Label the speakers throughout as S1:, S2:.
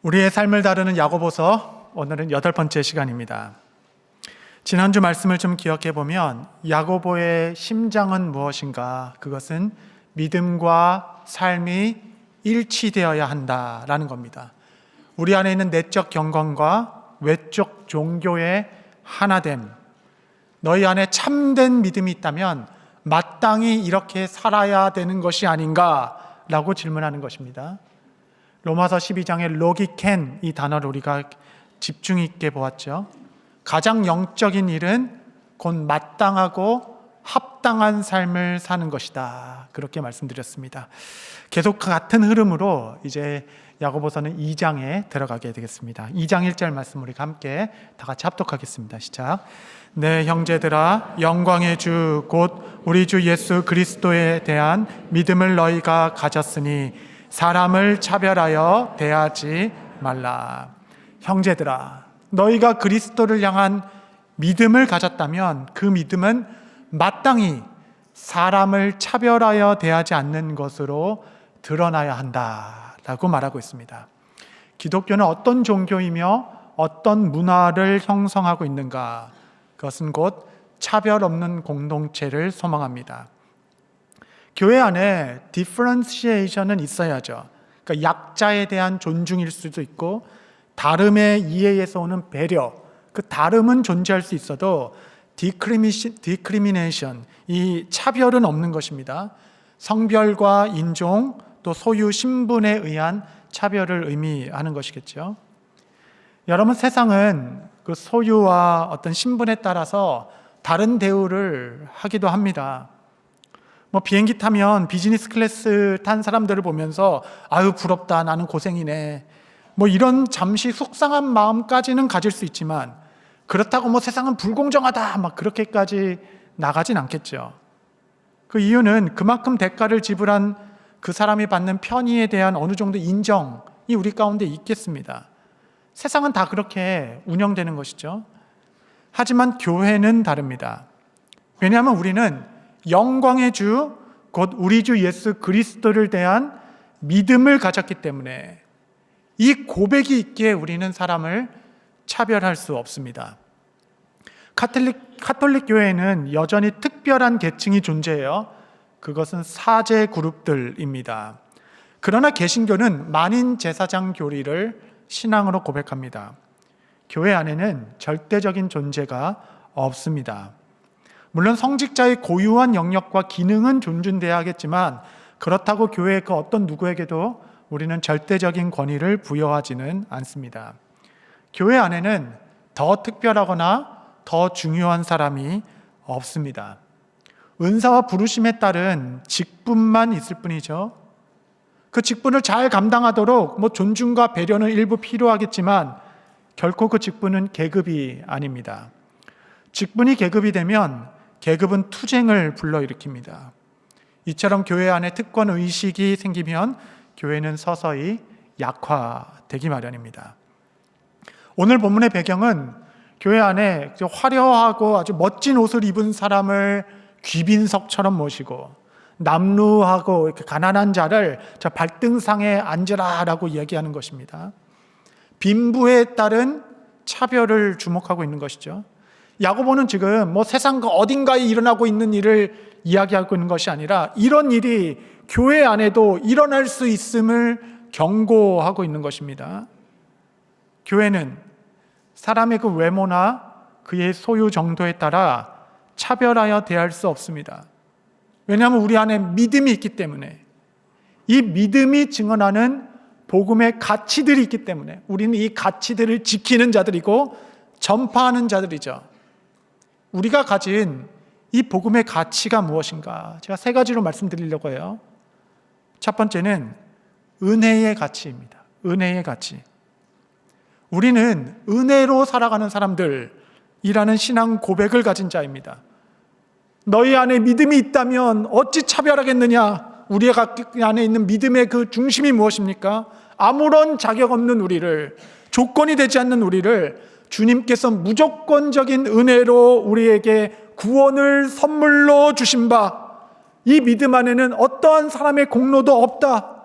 S1: 우리의 삶을 다루는 야고보서, 오늘은 8번째 시간입니다. 지난주 말씀을 좀 기억해 보면 야고보의 심장은 무엇인가? 그것은 믿음과 삶이 일치되어야 한다라는 겁니다. 우리 안에 있는 내적 경건과 외적 종교의 하나됨, 너희 안에 참된 믿음이 있다면 마땅히 이렇게 살아야 되는 것이 아닌가라고 질문하는 것입니다. 로마서 12장의 로기켄, 이 단어를 우리가 집중 있게 보았죠. 가장 영적인 일은 곧 마땅하고 합당한 삶을 사는 것이다, 그렇게 말씀드렸습니다. 계속 같은 흐름으로 이제 야고보서는 2장에 들어가게 되겠습니다. 2장 1절 말씀 우리 함께 다 같이 합독하겠습니다. 시작. 네, 형제들아, 영광의 주 곧 우리 주 예수 그리스도에 대한 믿음을 너희가 가졌으니 사람을 차별하여 대하지 말라. 형제들아, 너희가 그리스도를 향한 믿음을 가졌다면 그 믿음은 마땅히 사람을 차별하여 대하지 않는 것으로 드러나야 한다라고 말하고 있습니다. 기독교는 어떤 종교이며 어떤 문화를 형성하고 있는가? 그것은 곧 차별 없는 공동체를 소망합니다. 교회 안에 디퍼런시에이션은 있어야죠. 그러니까 약자에 대한 존중일 수도 있고 다름의 이해에서 오는 배려, 그 다름은 존재할 수 있어도 디크리미네이션, 이 차별은 없는 것입니다. 성별과 인종 또 소유 신분에 의한 차별을 의미하는 것이겠죠. 여러분, 세상은 그 소유와 어떤 신분에 따라서 다른 대우를 하기도 합니다. 비행기 타면 비즈니스 클래스 탄 사람들을 보면서 아유 부럽다, 나는 고생이네, 이런 잠시 속상한 마음까지는 가질 수 있지만 그렇다고 세상은 불공정하다 그렇게까지 나가진 않겠죠. 그 이유는 그만큼 대가를 지불한 그 사람이 받는 편의에 대한 어느 정도 인정이 우리 가운데 있겠습니다. 세상은 다 그렇게 운영되는 것이죠. 하지만 교회는 다릅니다. 왜냐하면 우리는 영광의 주, 곧 우리 주 예수 그리스도를 대한 믿음을 가졌기 때문에 이 고백이 있기에 우리는 사람을 차별할 수 없습니다. 카톨릭 교회에는 여전히 특별한 계층이 존재해요. 그것은 사제 그룹들입니다. 그러나 개신교는 만인 제사장 교리를 신앙으로 고백합니다. 교회 안에는 절대적인 존재가 없습니다. 물론 성직자의 고유한 영역과 기능은 존중돼야 하겠지만 그렇다고 교회의 그 어떤 누구에게도 우리는 절대적인 권위를 부여하지는 않습니다. 교회 안에는 더 특별하거나 더 중요한 사람이 없습니다. 은사와 부르심에 따른 직분만 있을 뿐이죠. 그 직분을 잘 감당하도록 존중과 배려는 일부 필요하겠지만 결코 그 직분은 계급이 아닙니다. 직분이 계급이 되면 계급은 투쟁을 불러일으킵니다. 이처럼 교회 안에 특권 의식이 생기면 교회는 서서히 약화되기 마련입니다. 오늘 본문의 배경은 교회 안에 화려하고 아주 멋진 옷을 입은 사람을 귀빈석처럼 모시고 남루하고 이렇게 가난한 자를 저 발등상에 앉으라라고 이야기하는 것입니다. 빈부에 따른 차별을 주목하고 있는 것이죠. 야고보는 지금 세상 어딘가에 일어나고 있는 일을 이야기하고 있는 것이 아니라 이런 일이 교회 안에도 일어날 수 있음을 경고하고 있는 것입니다. 교회는 사람의 그 외모나 그의 소유 정도에 따라 차별하여 대할 수 없습니다. 왜냐하면 우리 안에 믿음이 있기 때문에, 이 믿음이 증언하는 복음의 가치들이 있기 때문에 우리는 이 가치들을 지키는 자들이고 전파하는 자들이죠. 우리가 가진 이 복음의 가치가 무엇인가? 제가 3가지로 말씀드리려고 해요. 첫 번째는 은혜의 가치입니다. 은혜의 가치. 우리는 은혜로 살아가는 사람들이라는 신앙 고백을 가진 자입니다. 너희 안에 믿음이 있다면 어찌 차별하겠느냐? 우리 안에 있는 믿음의 그 중심이 무엇입니까? 아무런 자격 없는 우리를, 조건이 되지 않는 우리를 주님께서 무조건적인 은혜로 우리에게 구원을 선물로 주신 바, 이 믿음 안에는 어떠한 사람의 공로도 없다.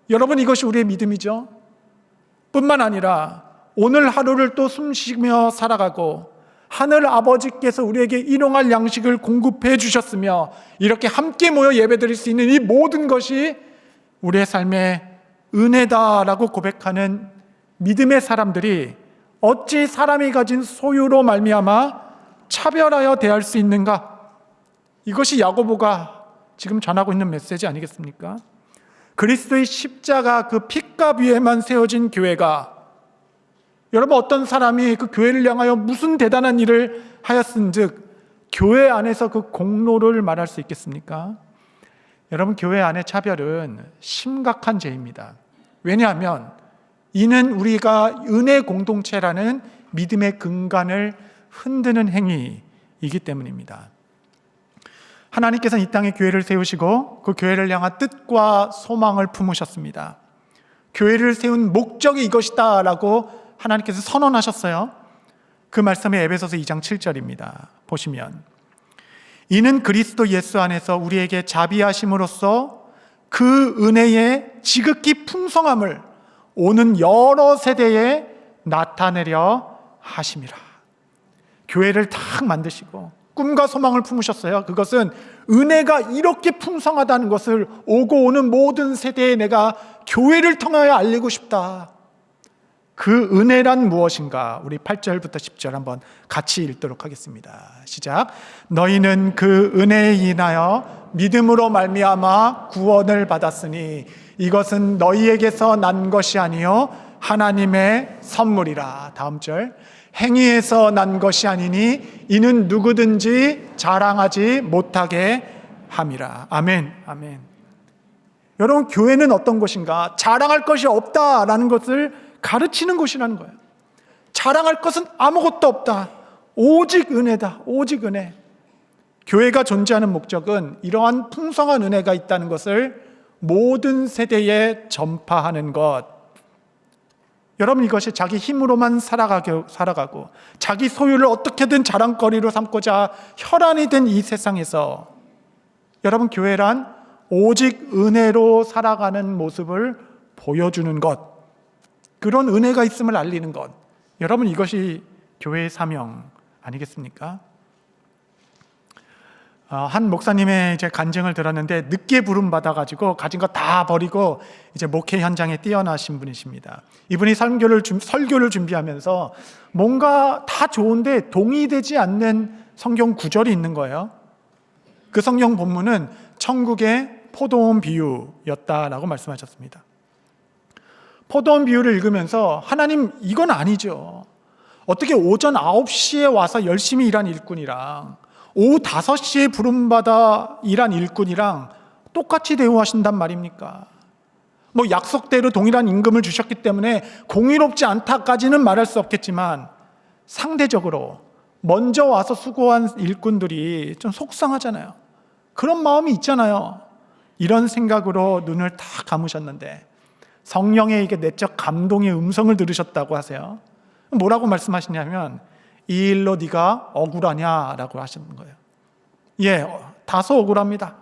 S1: 여러분, 이것이 우리의 믿음이죠. 뿐만 아니라 오늘 하루를 또 숨쉬며 살아가고 하늘 아버지께서 우리에게 일용할 양식을 공급해 주셨으며 이렇게 함께 모여 예배드릴 수 있는 이 모든 것이 우리의 삶의 은혜다라고 고백하는 믿음의 사람들이 어찌 사람이 가진 소유로 말미암아 차별하여 대할 수 있는가? 이것이 야고보가 지금 전하고 있는 메시지 아니겠습니까? 그리스도의 십자가 그 핏값 위에만 세워진 교회가, 여러분 어떤 사람이 그 교회를 향하여 무슨 대단한 일을 하였은즉 교회 안에서 그 공로를 말할 수 있겠습니까? 여러분, 교회 안의 차별은 심각한 죄입니다. 왜냐하면 이는 우리가 은혜 공동체라는 믿음의 근간을 흔드는 행위이기 때문입니다. 하나님께서는 이 땅에 교회를 세우시고 그 교회를 향한 뜻과 소망을 품으셨습니다. 교회를 세운 목적이 이것이다 라고 하나님께서 선언하셨어요. 그 말씀이 에베소서 2장 7절입니다. 보시면 이는 그리스도 예수 안에서 우리에게 자비하심으로써 그 은혜의 지극히 풍성함을 오는 여러 세대에 나타내려 하심이라. 교회를 탁 만드시고 꿈과 소망을 품으셨어요. 그것은 은혜가 이렇게 풍성하다는 것을 오고 오는 모든 세대에 내가 교회를 통하여 알리고 싶다. 그 은혜란 무엇인가? 우리 8절부터 10절 한번 같이 읽도록 하겠습니다. 시작. 너희는 그 은혜에 인하여 믿음으로 말미암아 구원을 받았으니 이것은 너희에게서 난 것이 아니요 하나님의 선물이라. 다음 절. 행위에서 난 것이 아니니 이는 누구든지 자랑하지 못하게 함이라. 아멘. 아멘. 여러분, 교회는 어떤 곳인가? 자랑할 것이 없다라는 것을 가르치는 곳이라는 거예요. 자랑할 것은 아무것도 없다. 오직 은혜다. 오직 은혜. 교회가 존재하는 목적은 이러한 풍성한 은혜가 있다는 것을 모든 세대에 전파하는 것. 여러분, 이것이 자기 힘으로만 살아가고 자기 소유를 어떻게든 자랑거리로 삼고자 혈안이 된 이 세상에서 여러분, 교회란 오직 은혜로 살아가는 모습을 보여주는 것, 그런 은혜가 있음을 알리는 것. 여러분, 이것이 교회의 사명 아니겠습니까? 한 목사님의 이제 간증을 들었는데 늦게 부름 받아가지고 가진 거 다 버리고 이제 목회 현장에 뛰어나신 분이십니다. 이분이 설교를 준비하면서 뭔가 다 좋은데 동의되지 않는 성경 구절이 있는 거예요. 그 성경 본문은 천국의 포도원 비유였다라고 말씀하셨습니다. 포도원 비유를 읽으면서 하나님, 이건 아니죠. 어떻게 오전 9시에 와서 열심히 일한 일꾼이랑 오후 5시에 부름받아 일한 일꾼이랑 똑같이 대우하신단 말입니까? 뭐 약속대로 동일한 임금을 주셨기 때문에 공의롭지 않다까지는 말할 수 없겠지만 상대적으로 먼저 와서 수고한 일꾼들이 좀 속상하잖아요. 그런 마음이 있잖아요. 이런 생각으로 눈을 다 감으셨는데 성령의 이게 내적 감동의 음성을 들으셨다고 하세요. 뭐라고 말씀하시냐면 이 일로 네가 억울하냐라고 하시는 거예요. 예, 다소 억울합니다.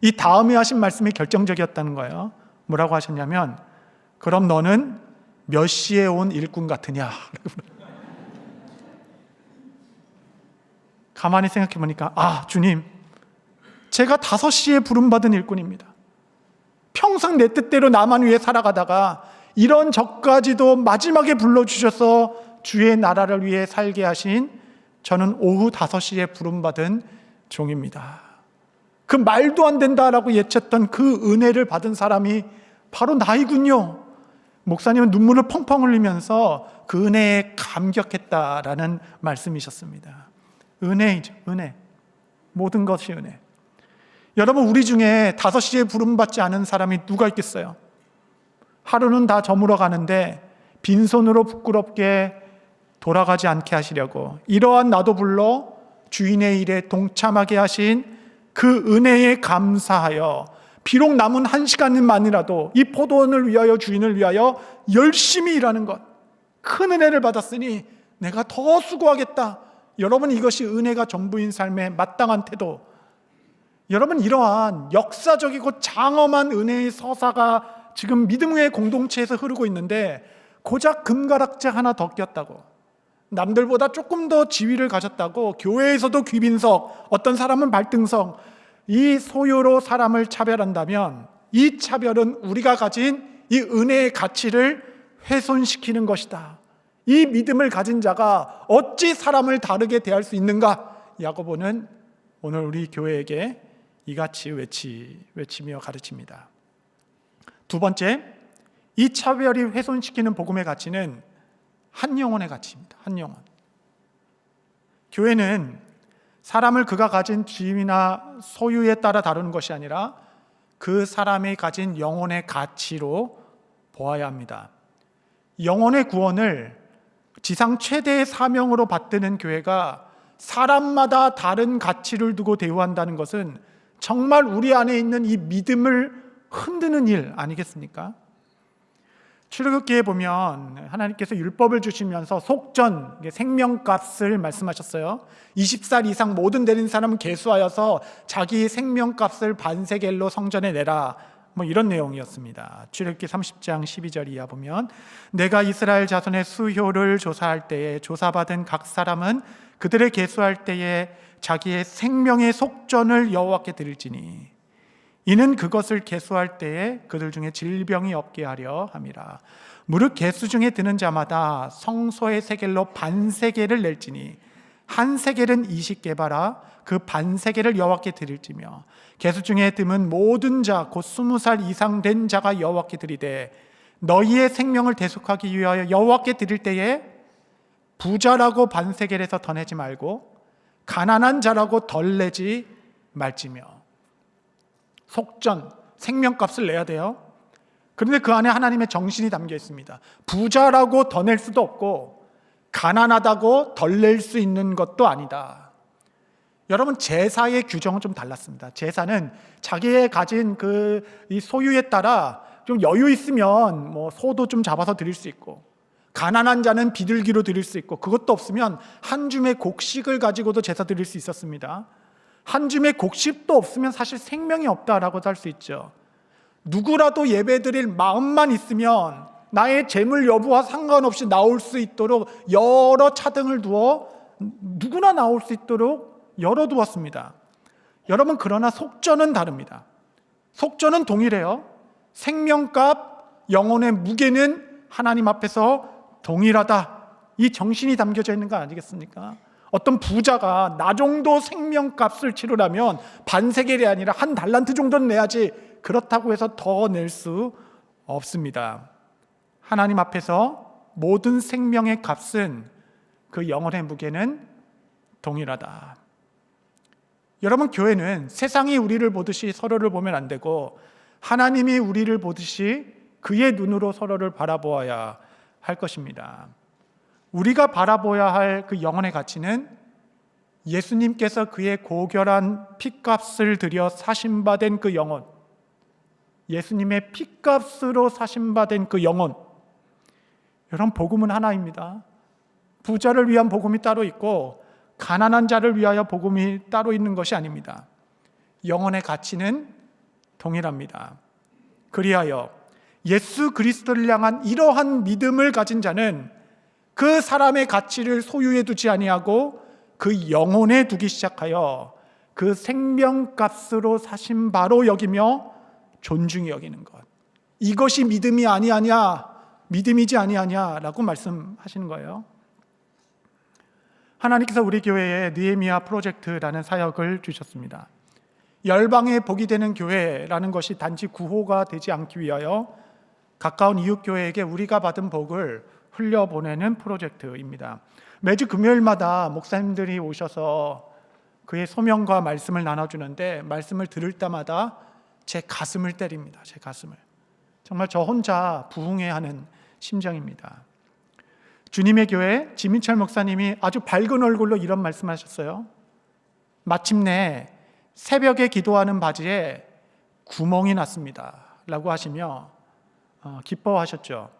S1: 이 다음에 하신 말씀이 결정적이었다는 거예요. 뭐라고 하셨냐면 그럼 너는 몇 시에 온 일꾼 같으냐? 가만히 생각해 보니까 주님, 제가 5시에 부름받은 일꾼입니다. 평생 내 뜻대로 나만 위해 살아가다가 이런 저까지도 마지막에 불러주셔서 주의 나라를 위해 살게 하신 저는 오후 5시에 부름받은 종입니다. 그 말도 안 된다라고 예쳤던 그 은혜를 받은 사람이 바로 나이군요. 목사님은 눈물을 펑펑 흘리면서 그 은혜에 감격했다라는 말씀이셨습니다. 은혜이죠, 은혜. 모든 것이 은혜. 여러분, 우리 중에 5시에 부름받지 않은 사람이 누가 있겠어요? 하루는 다 저물어 가는데 빈손으로 부끄럽게 돌아가지 않게 하시려고 이러한 나도 불러 주인의 일에 동참하게 하신 그 은혜에 감사하여 비록 남은 1시간만이라도 이 포도원을 위하여, 주인을 위하여 열심히 일하는 것, 큰 은혜를 받았으니 내가 더 수고하겠다. 여러분, 이것이 은혜가 전부인 삶의 마땅한 태도. 여러분, 이러한 역사적이고 장엄한 은혜의 서사가 지금 믿음의 공동체에서 흐르고 있는데 고작 금가락지 하나 더 꼈다고, 남들보다 조금 더 지위를 가졌다고 교회에서도 귀빈석, 어떤 사람은 발등석, 이 소유로 사람을 차별한다면 이 차별은 우리가 가진 이 은혜의 가치를 훼손시키는 것이다. 이 믿음을 가진 자가 어찌 사람을 다르게 대할 수 있는가? 야고보는 오늘 우리 교회에게 이같이 외치며 가르칩니다. 두 번째, 이 차별이 훼손시키는 복음의 가치는 한 영혼의 가치입니다. 한 영혼. 교회는 사람을 그가 가진 지위나 소유에 따라 다루는 것이 아니라 그 사람이 가진 영혼의 가치로 보아야 합니다. 영혼의 구원을 지상 최대의 사명으로 받드는 교회가 사람마다 다른 가치를 두고 대우한다는 것은 정말 우리 안에 있는 이 믿음을 흔드는 일 아니겠습니까? 출애굽기에 보면 하나님께서 율법을 주시면서 속전, 생명값을 말씀하셨어요. 20살 이상 모든 데린 사람은 계수하여서 자기 생명값을 반세겔로 성전에 내라, 이런 내용이었습니다. 출애굽기 30장 12절 이하 보면 내가 이스라엘 자손의 수효를 조사할 때에 조사받은 각 사람은 그들의 계수할 때에 자기의 생명의 속전을 여호와께 드릴지니 이는 그것을 계수할 때에 그들 중에 질병이 없게 하려 함이라. 무릇 계수 중에 드는 자마다 성소의 세겔로 반세겔을 낼지니 한 세겔은 20게바라 그 반세겔을 여호와께 드릴지며 계수 중에 듦은 모든 자 곧 20살 이상 된 자가 여호와께 드리되 너희의 생명을 대속하기 위하여 여호와께 드릴 때에 부자라고 반세겔에서 더 내지 말고 가난한 자라고 덜 내지 말지며. 속전, 생명값을 내야 돼요. 그런데 그 안에 하나님의 정신이 담겨 있습니다. 부자라고 더 낼 수도 없고 가난하다고 덜 낼 수 있는 것도 아니다. 여러분, 제사의 규정은 좀 달랐습니다. 제사는 자기의 가진 이 소유에 따라 좀 여유 있으면 소도 좀 잡아서 드릴 수 있고, 가난한 자는 비둘기로 드릴 수 있고, 그것도 없으면 한 줌의 곡식을 가지고도 제사 드릴 수 있었습니다. 한 줌의 곡식도 없으면 사실 생명이 없다라고도 할 수 있죠. 누구라도 예배드릴 마음만 있으면 나의 재물 여부와 상관없이 나올 수 있도록 여러 차등을 두어 누구나 나올 수 있도록 열어두었습니다. 여러분, 그러나 속전은 다릅니다. 속전은 동일해요. 생명값, 영혼의 무게는 하나님 앞에서 동일하다. 이 정신이 담겨져 있는 거 아니겠습니까? 어떤 부자가 나 정도 생명값을 치르려면 반세겔이 아니라 한 달란트 정도는 내야지, 그렇다고 해서 더 낼 수 없습니다. 하나님 앞에서 모든 생명의 값은, 그 영혼의 무게는 동일하다. 여러분, 교회는 세상이 우리를 보듯이 서로를 보면 안 되고 하나님이 우리를 보듯이 그의 눈으로 서로를 바라보아야 할 것입니다. 우리가 바라보아야 할 그 영혼의 가치는 예수님께서 그의 고결한 핏값을 들여 사심받은 그 영혼, 예수님의 핏값으로 사심받은 그 영혼. 여러분, 복음은 하나입니다. 부자를 위한 복음이 따로 있고 가난한 자를 위하여 복음이 따로 있는 것이 아닙니다. 영혼의 가치는 동일합니다. 그리하여 예수 그리스도를 향한 이러한 믿음을 가진 자는 그 사람의 가치를 소유에 두지 아니하고 그 영혼에 두기 시작하여 그 생명값으로 사신 바로 여기며 존중히 여기는 것. 이것이 믿음이 아니하냐, 믿음이지 아니하냐라고 말씀하시는 거예요. 하나님께서 우리 교회에 느헤미야 프로젝트라는 사역을 주셨습니다. 열방에 복이 되는 교회라는 것이 단지 구호가 되지 않기 위하여 가까운 이웃 교회에게 우리가 받은 복을 흘려보내는 프로젝트입니다. 매주 금요일마다 목사님들이 오셔서 그의 소명과 말씀을 나눠주는데, 말씀을 들을 때마다 제 가슴을 때립니다. 제 가슴을. 정말 저 혼자 부흥해하는 심정입니다. 주님의 교회 지민철 목사님이 아주 밝은 얼굴로 이런 말씀하셨어요. 마침내 새벽에 기도하는 바지에 구멍이 났습니다 라고 하시며 기뻐하셨죠.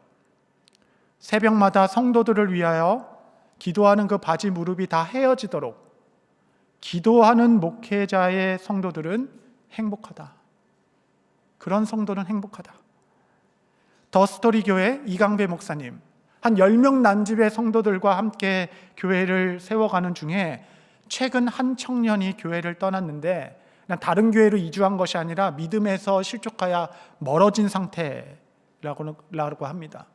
S1: 새벽마다 성도들을 위하여 기도하는 그 바지 무릎이 다 헤어지도록 기도하는 목회자의 성도들은 행복하다. 그런 성도는 행복하다. 더 스토리 교회 이강배 목사님, 한 10명 난집의 성도들과 함께 교회를 세워가는 중에 최근 한 청년이 교회를 떠났는데 그냥 다른 교회로 이주한 것이 아니라 믿음에서 실족하여 멀어진 상태라고 합니다.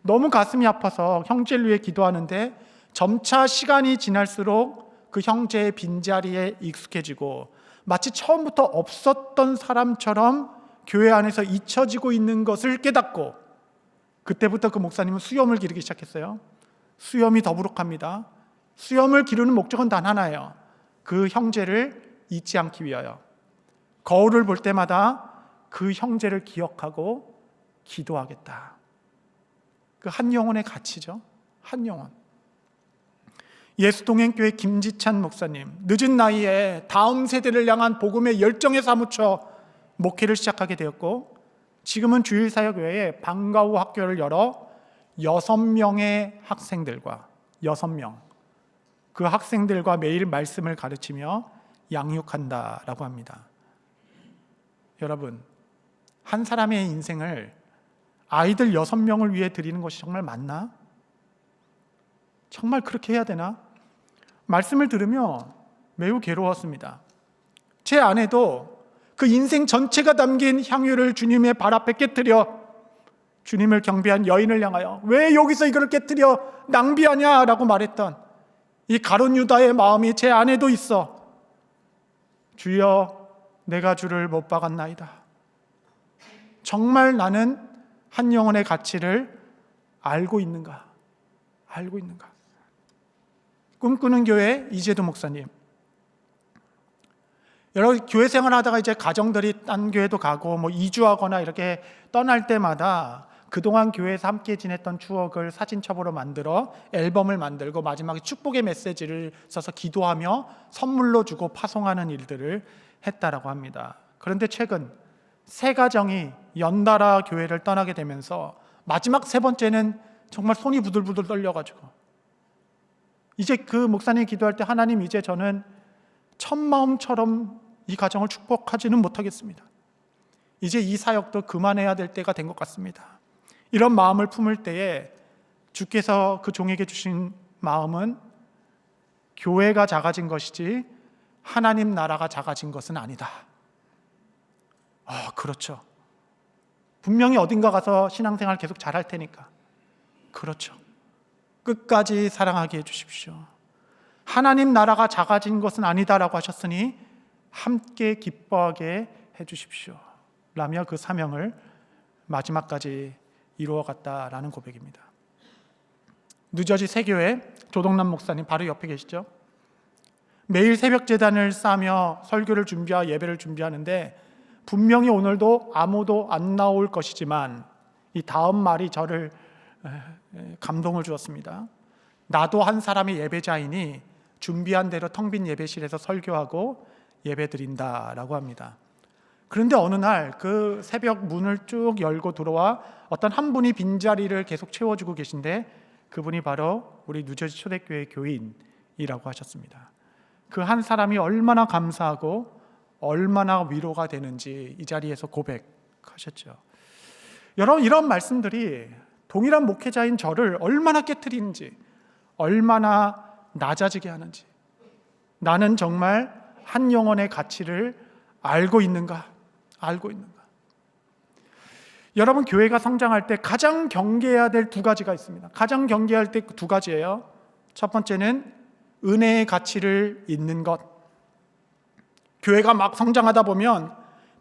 S1: 너무 가슴이 아파서 형제를 위해 기도하는데 점차 시간이 지날수록 그 형제의 빈자리에 익숙해지고 마치 처음부터 없었던 사람처럼 교회 안에서 잊혀지고 있는 것을 깨닫고, 그때부터 그 목사님은 수염을 기르기 시작했어요. 수염이 더부룩합니다. 수염을 기르는 목적은 단 하나예요. 그 형제를 잊지 않기 위하여. 거울을 볼 때마다 그 형제를 기억하고 기도하겠다. 그 한 영혼의 가치죠. 한 영혼. 예수동행교회 김지찬 목사님, 늦은 나이에 다음 세대를 향한 복음의 열정에 사무쳐 목회를 시작하게 되었고, 지금은 주일사역교회에 방과 후 학교를 열어 6명의 학생들과 6명, 그 학생들과 매일 말씀을 가르치며 양육한다라고 합니다. 여러분, 한 사람의 인생을 아이들 6명을 위해 드리는 것이 정말 맞나? 정말 그렇게 해야 되나? 말씀을 들으며 매우 괴로웠습니다. 제 아내도 그 인생 전체가 담긴 향유를 주님의 발 앞에 깨뜨려 주님을 경배한 여인을 향하여 왜 여기서 이걸 깨뜨려 낭비하냐라고 말했던 이 가룟 유다의 마음이 제 안에도 있어. 주여, 내가 주를 못 박았나이다. 정말 나는 한 영혼의 가치를 알고 있는가? 알고 있는가? 꿈꾸는 교회 이재도 목사님, 여러분 교회 생활하다가 이제 가정들이 딴 교회도 가고 뭐 이주하거나 이렇게 떠날 때마다 그동안 교회에서 함께 지냈던 추억을 사진첩으로 만들어 앨범을 만들고 마지막에 축복의 메시지를 써서 기도하며 선물로 주고 파송하는 일들을 했다라고 합니다. 그런데 최근 세 가정이 연달아 교회를 떠나게 되면서 마지막 세 번째는 정말 손이 부들부들 떨려가지고 이제 그 목사님이 기도할 때 하나님, 이제 저는 첫 마음처럼 이 가정을 축복하지는 못하겠습니다. 이제 이 사역도 그만해야 될 때가 된 것 같습니다. 이런 마음을 품을 때에 주께서 그 종에게 주신 마음은 교회가 작아진 것이지 하나님 나라가 작아진 것은 아니다. 그렇죠. 분명히 어딘가 가서 신앙생활 계속 잘할 테니까. 그렇죠. 끝까지 사랑하게 해주십시오. 하나님 나라가 작아진 것은 아니다라고 하셨으니 함께 기뻐하게 해주십시오 라며 그 사명을 마지막까지 이루어갔다라는 고백입니다. 뉴저지 세교회 조동남 목사님 바로 옆에 계시죠? 매일 새벽 제단을 싸며 설교를 준비하고 예배를 준비하는데 분명히 오늘도 아무도 안 나올 것이지만 이 다음 말이 저를 감동을 주었습니다. 나도 한 사람의 예배자이니 준비한 대로 텅 빈 예배실에서 설교하고 예배드린다라고 합니다. 그런데 어느 날 그 새벽 문을 쭉 열고 들어와 어떤 한 분이 빈자리를 계속 채워주고 계신데 그분이 바로 우리 뉴저지 초대교회 교인이라고 하셨습니다. 그 한 사람이 얼마나 감사하고 얼마나 위로가 되는지 이 자리에서 고백하셨죠. 여러분, 이런 말씀들이 동일한 목회자인 저를 얼마나 깨트리는지, 얼마나 낮아지게 하는지, 나는 정말 한 영혼의 가치를 알고 있는가? 알고 있는가? 여러분, 교회가 성장할 때 가장 경계해야 될 두 가지가 있습니다. 가장 경계할 때 두 가지예요. 첫 번째는 은혜의 가치를 잊는 것. 교회가 막 성장하다 보면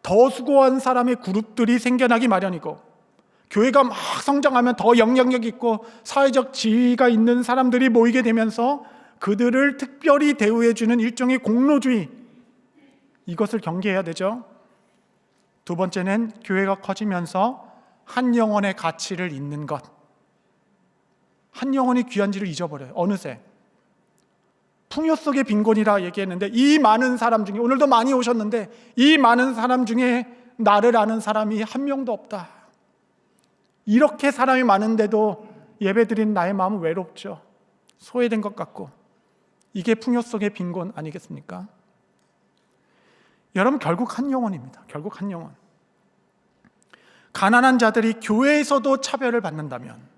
S1: 더 수고한 사람의 그룹들이 생겨나기 마련이고, 교회가 막 성장하면 더 영향력 있고 사회적 지위가 있는 사람들이 모이게 되면서 그들을 특별히 대우해주는 일종의 공로주의, 이것을 경계해야 되죠. 두 번째는 교회가 커지면서 한 영혼의 가치를 잊는 것. 한 영혼이 귀한지를 잊어버려요. 어느새 풍요 속의 빈곤이라 얘기했는데, 이 많은 사람 중에, 오늘도 많이 오셨는데 이 많은 사람 중에 나를 아는 사람이 한 명도 없다. 이렇게 사람이 많은데도 예배드린 나의 마음은 외롭죠. 소외된 것 같고. 이게 풍요 속의 빈곤 아니겠습니까? 여러분, 결국 한 영혼입니다. 결국 한 영혼. 가난한 자들이 교회에서도 차별을 받는다면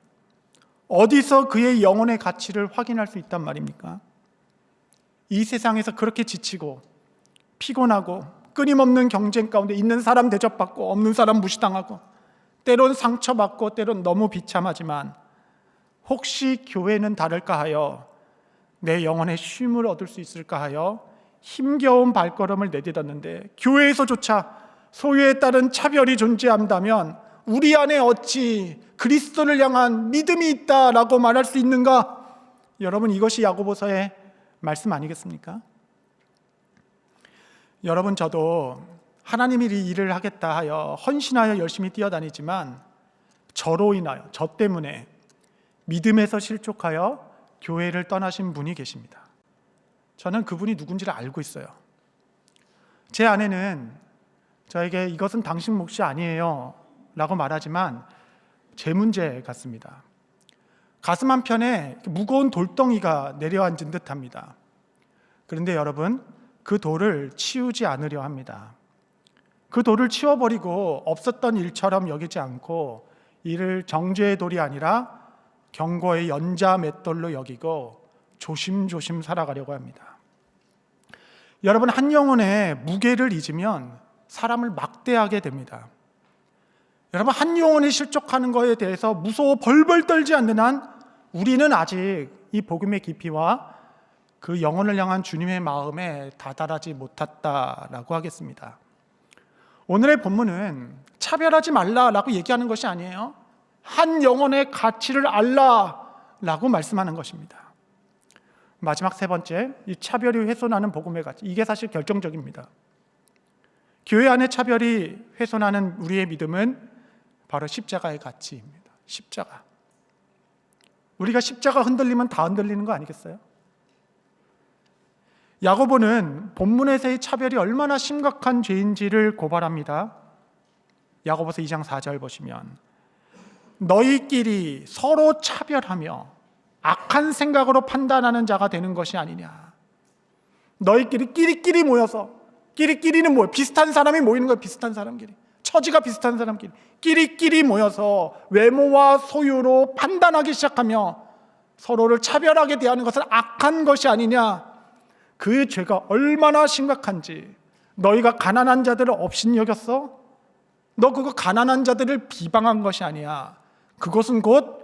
S1: 어디서 그의 영혼의 가치를 확인할 수 있단 말입니까? 이 세상에서 그렇게 지치고 피곤하고 끊임없는 경쟁 가운데 있는 사람 대접받고 없는 사람 무시당하고 때론 상처받고 때론 너무 비참하지만 혹시 교회는 다를까 하여 내 영혼의 쉼을 얻을 수 있을까 하여 힘겨운 발걸음을 내딛었는데 교회에서조차 소유에 따른 차별이 존재한다면 우리 안에 어찌 그리스도를 향한 믿음이 있다라고 말할 수 있는가? 여러분, 이것이 야고보서의 말씀 아니겠습니까? 여러분, 저도 하나님이 이 일을 하겠다 하여 헌신하여 열심히 뛰어다니지만 저로 인하여, 저 때문에 믿음에서 실족하여 교회를 떠나신 분이 계십니다. 저는 그분이 누군지를 알고 있어요. 제 아내는 저에게 이것은 당신 몫이 아니에요 라고 말하지만 제 문제 같습니다. 가슴 한편에 무거운 돌덩이가 내려앉은 듯합니다. 그런데 여러분, 그 돌을 치우지 않으려 합니다. 그 돌을 치워버리고 없었던 일처럼 여기지 않고 이를 정죄의 돌이 아니라 경고의 연자 맷돌로 여기고 조심조심 살아가려고 합니다. 여러분, 한 영혼의 무게를 잊으면 사람을 막대하게 됩니다. 여러분, 한 영혼이 실족하는 것에 대해서 무서워 벌벌 떨지 않는 한 우리는 아직 이 복음의 깊이와 그 영혼을 향한 주님의 마음에 다다르지 못했다라고 하겠습니다. 오늘의 본문은 차별하지 말라라고 얘기하는 것이 아니에요. 한 영혼의 가치를 알라라고 말씀하는 것입니다. 마지막 세 번째, 이 차별이 훼손하는 복음의 가치, 이게 사실 결정적입니다. 교회 안에 차별이 훼손하는 우리의 믿음은 바로 십자가의 가치입니다. 십자가. 우리가 십자가 흔들리면 다 흔들리는 거 아니겠어요? 야고보는 본문에서의 차별이 얼마나 심각한 죄인지를 고발합니다. 야고보서 2장 4절 보시면 너희끼리 서로 차별하며 악한 생각으로 판단하는 자가 되는 것이 아니냐. 너희끼리 끼리끼리 모여서, 끼리끼리는 뭐예요? 비슷한 사람이 모이는 거예요. 비슷한 사람끼리, 처지가 비슷한 사람끼리 끼리끼리 모여서 외모와 소유로 판단하기 시작하며 서로를 차별하게 대하는 것은 악한 것이 아니냐. 그 죄가 얼마나 심각한지. 너희가 가난한 자들을 업신여겼어? 너 그거 가난한 자들을 비방한 것이 아니야. 그것은 곧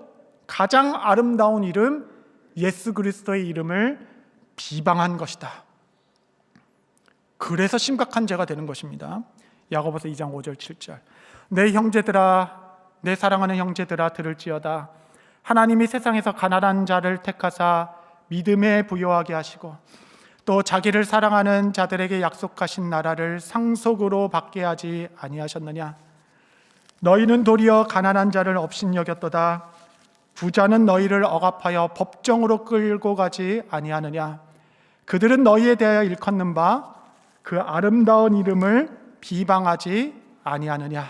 S1: 가장 아름다운 이름 예수 그리스도의 이름을 비방한 것이다. 그래서 심각한 죄가 되는 것입니다. 야고보서 2장 5절 7절 내 형제들아, 내 사랑하는 형제들아 들을지어다. 하나님이 세상에서 가난한 자를 택하사 믿음에 부요하게 하시고 또 자기를 사랑하는 자들에게 약속하신 나라를 상속으로 받게 하지 아니하셨느냐. 너희는 도리어 가난한 자를 업신여겼도다. 부자는 너희를 억압하여 법정으로 끌고 가지 아니하느냐. 그들은 너희에 대하여 일컫는 바 그 아름다운 이름을 비방하지 아니하느냐.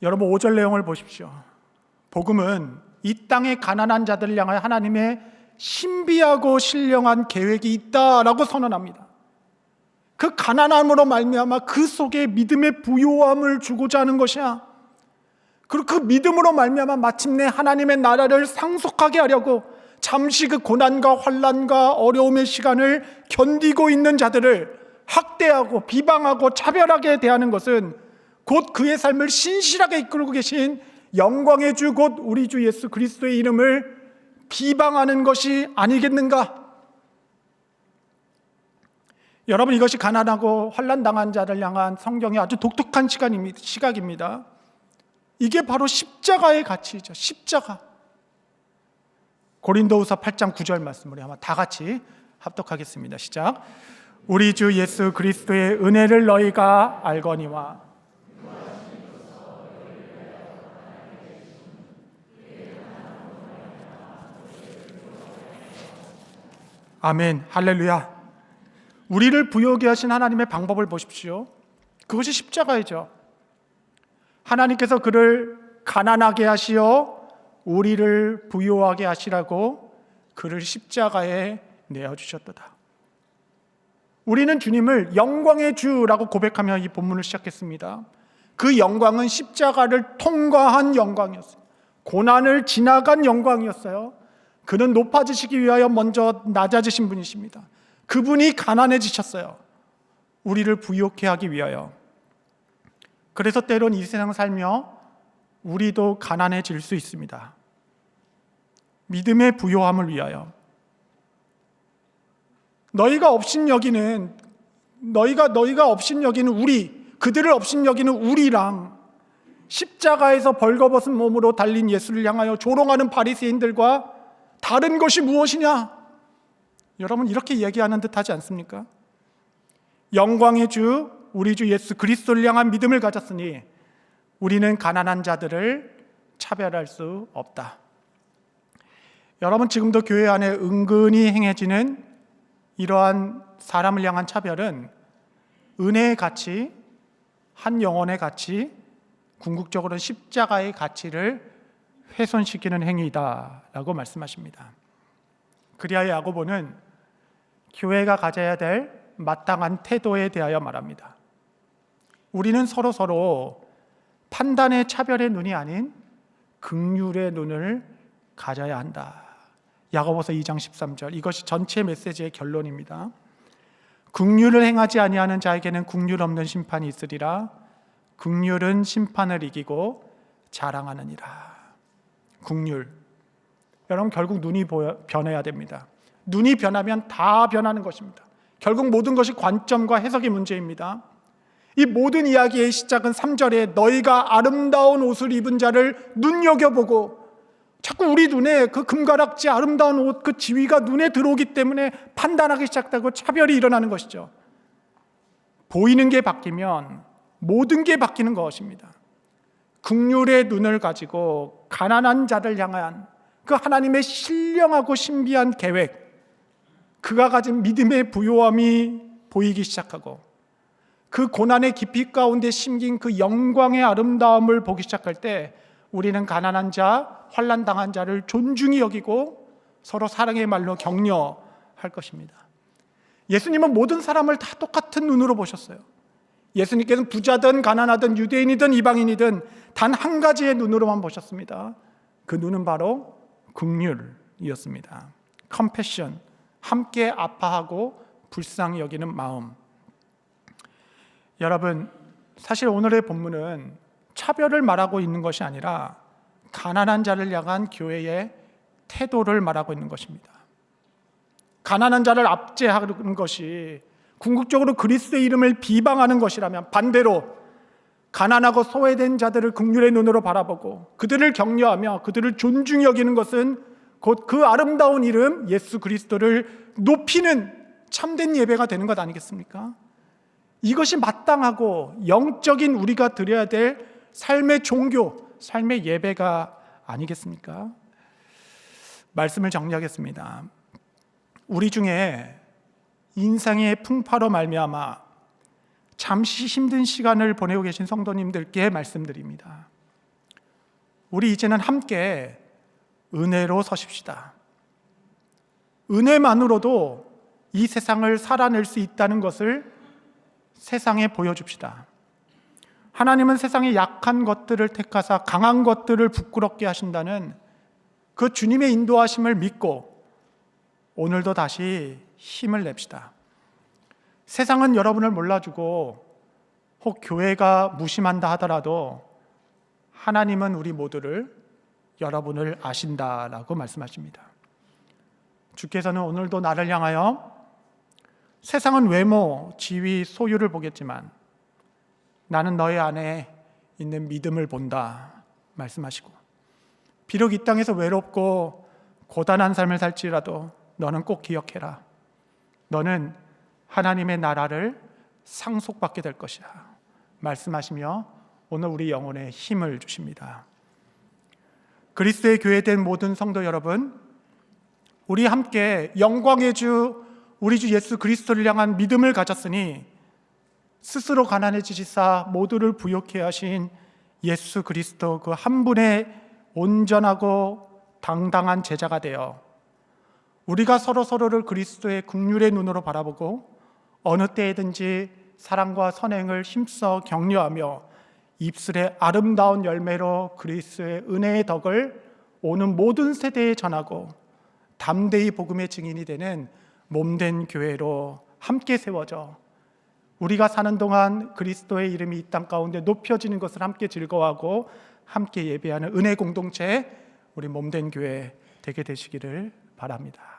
S1: 여러분, 5절 내용을 보십시오. 복음은 이 땅의 가난한 자들을 향하여 하나님의 신비하고 신령한 계획이 있다라고 선언합니다. 그 가난함으로 말미암아 그 속에 믿음의 부요함을 주고자 하는 것이야. 그리고 그 믿음으로 말미암아 마침내 하나님의 나라를 상속하게 하려고 잠시 그 고난과 환난과 어려움의 시간을 견디고 있는 자들을 학대하고 비방하고 차별하게 대하는 것은 곧 그의 삶을 신실하게 이끌고 계신 영광의 주 곧 우리 주 예수 그리스도의 이름을 비방하는 것이 아니겠는가? 여러분, 이것이 가난하고 환난당한 자를 향한 성경의 아주 독특한 시각입니다. 이게 바로 십자가의 가치이죠. 십자가. 고린도후서 8장 9절 말씀을 아마 다 같이 합독하겠습니다. 시작. 우리 주 예수 그리스도의 은혜를 너희가 알거니와 아멘, 할렐루야. 우리를 부요하게 하신 하나님의 방법을 보십시오. 그것이 십자가이죠. 하나님께서 그를 가난하게 하시어 우리를 부요하게 하시라고 그를 십자가에 내어주셨도다. 우리는 주님을 영광의 주라고 고백하며 이 본문을 시작했습니다. 그 영광은 십자가를 통과한 영광이었어요. 고난을 지나간 영광이었어요. 그는 높아지시기 위하여 먼저 낮아지신 분이십니다. 그분이 가난해지셨어요. 우리를 부유케 하기 위하여. 그래서 때론 이 세상 살며 우리도 가난해질 수 있습니다. 믿음의 부요함을 위하여. 너희가 업신여기는 우리, 그들을 업신여기는 우리랑 십자가에서 벌거벗은 몸으로 달린 예수를 향하여 조롱하는 바리새인들과 다른 것이 무엇이냐? 여러분, 이렇게 얘기하는 듯 하지 않습니까? 영광의 주, 우리 주 예수 그리스도를 향한 믿음을 가졌으니 우리는 가난한 자들을 차별할 수 없다. 여러분, 지금도 교회 안에 은근히 행해지는 이러한 사람을 향한 차별은 은혜의 가치, 한 영혼의 가치, 궁극적으로는 십자가의 가치를 훼손시키는 행위다라고 말씀하십니다. 그리하여 야고보는 교회가 가져야 될 마땅한 태도에 대하여 말합니다. 우리는 서로 판단의 차별의 눈이 아닌 긍휼의 눈을 가져야 한다. 야고보서 2장 13절, 이것이 전체 메시지의 결론입니다. 긍휼을 행하지 아니하는 자에게는 긍휼 없는 심판이 있으리라. 긍휼은 심판을 이기고 자랑하느니라. 긍휼. 여러분, 결국 눈이 변해야 됩니다. 눈이 변하면 다 변하는 것입니다. 결국 모든 것이 관점과 해석의 문제입니다. 이 모든 이야기의 시작은 3절에 너희가 아름다운 옷을 입은 자를 눈여겨보고, 자꾸 우리 눈에 그 금가락지 아름다운 옷, 그 지위가 눈에 들어오기 때문에 판단하기 시작하고 차별이 일어나는 것이죠. 보이는 게 바뀌면 모든 게 바뀌는 것입니다. 긍휼의 눈을 가지고 가난한 자를 향한 그 하나님의 신령하고 신비한 계획, 그가 가진 믿음의 부요함이 보이기 시작하고, 그 고난의 깊이 가운데 심긴 그 영광의 아름다움을 보기 시작할 때 우리는 가난한 자, 환난당한 자를 존중히 여기고 서로 사랑의 말로 격려할 것입니다. 예수님은 모든 사람을 다 똑같은 눈으로 보셨어요. 예수님께서는 부자든 가난하든 유대인이든 이방인이든 단 한 가지의 눈으로만 보셨습니다. 그 눈은 바로 긍휼이었습니다. 컴패션, 함께 아파하고 불쌍히 여기는 마음. 여러분, 사실 오늘의 본문은 차별을 말하고 있는 것이 아니라 가난한 자를 향한 교회의 태도를 말하고 있는 것입니다. 가난한 자를 압제하는 것이 궁극적으로 그리스도의 이름을 비방하는 것이라면, 반대로 가난하고 소외된 자들을 긍휼의 눈으로 바라보고 그들을 격려하며 그들을 존중히 여기는 것은 곧 그 아름다운 이름 예수 그리스도를 높이는 참된 예배가 되는 것 아니겠습니까? 이것이 마땅하고 영적인 우리가 드려야 될 삶의 종교, 삶의 예배가 아니겠습니까? 말씀을 정리하겠습니다. 우리 중에 인생의 풍파로 말미암아 잠시 힘든 시간을 보내고 계신 성도님들께 말씀드립니다. 우리 이제는 함께 은혜로 서십시다. 은혜만으로도 이 세상을 살아낼 수 있다는 것을 세상에 보여줍시다. 하나님은 세상의 약한 것들을 택하사 강한 것들을 부끄럽게 하신다는 그 주님의 인도하심을 믿고 오늘도 다시 힘을 냅시다. 세상은 여러분을 몰라주고 혹 교회가 무심한다 하더라도 하나님은 우리 모두를, 여러분을 아신다라고 말씀하십니다. 주께서는 오늘도 나를 향하여 세상은 외모, 지위, 소유를 보겠지만 나는 너희 안에 있는 믿음을 본다 말씀하시고, 비록 이 땅에서 외롭고 고단한 삶을 살지라도 너는 꼭 기억해라. 너는 하나님의 나라를 상속받게 될 것이야 말씀하시며 오늘 우리 영혼에 힘을 주십니다. 그리스도의 교회된 모든 성도 여러분, 우리 함께 영광의 주 우리 주 예수 그리스도를 향한 믿음을 가졌으니 스스로 가난해지시사 모두를 부욕해 하신 예수 그리스도 그 한 분의 온전하고 당당한 제자가 되어 우리가 서로를 그리스도의 긍휼의 눈으로 바라보고 어느 때에든지 사랑과 선행을 힘써 격려하며 입술의 아름다운 열매로 그리스도의 은혜의 덕을 오는 모든 세대에 전하고 담대히 복음의 증인이 되는 몸된 교회로 함께 세워져 우리가 사는 동안 그리스도의 이름이 이 땅 가운데 높여지는 것을 함께 즐거워하고 함께 예배하는 은혜 공동체, 우리 몸된 교회 되게 되시기를 바랍니다.